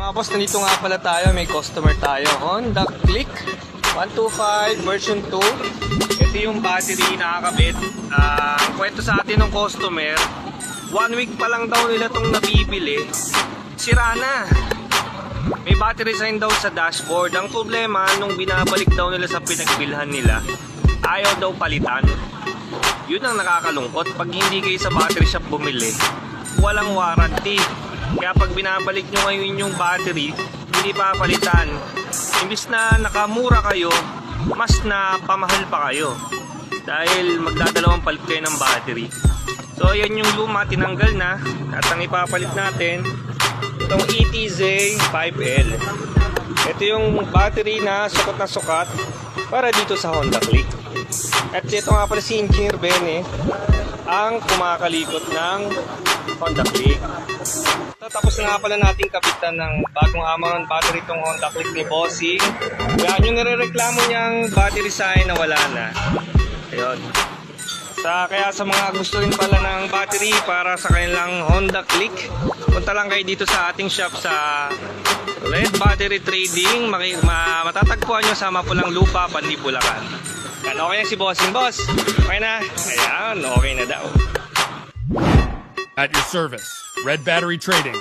Mga boss, nandito nga pala tayo. May customer tayo. Honda Click 125 version 2. Ito yung battery nakakabit. Ang kwento sa atin ng customer, 1 week pa lang daw nila itong nabibili, sira na. May battery sign daw sa dashboard. Ang problema, nung binabalik daw nila sa pinagbilhan nila, ayaw daw palitan. Yun ang nakakalungkot. Pag hindi kayo sa battery shop bumili, walang warranty. Kaya pag binabalik nyo ngayon yung battery, hindi papalitan. Imbis na nakamura kayo, mas na pamahal pa kayo. Dahil magdadalawang palit kayo ng battery. So yan yung luma, tinanggal na. At ang ipapalit natin, itong ETZ 5L. Ito yung battery na sukat para dito sa Honda Click. At ito nga pala si Engineer Bene, ang kumakalikot ng Honda Click. So, tapos na nga pala nating kapitan ng bagong Amaron battery itong Honda Click ni Bossing. Yan yung nirereklamo niyang battery sign na wala na. Ayun. Kaya sa mga gusto rin pala ng battery para sa kanilang Honda Click, punta lang kayo dito sa ating shop sa Red Battery Trading. Matatagpuan nyo sa Mapulang Lupa, Pandi, Bulacan. Yan, okay na si Bossing, boss. Okay na? Ayan, okay na daw. At your service, Red Battery Trading.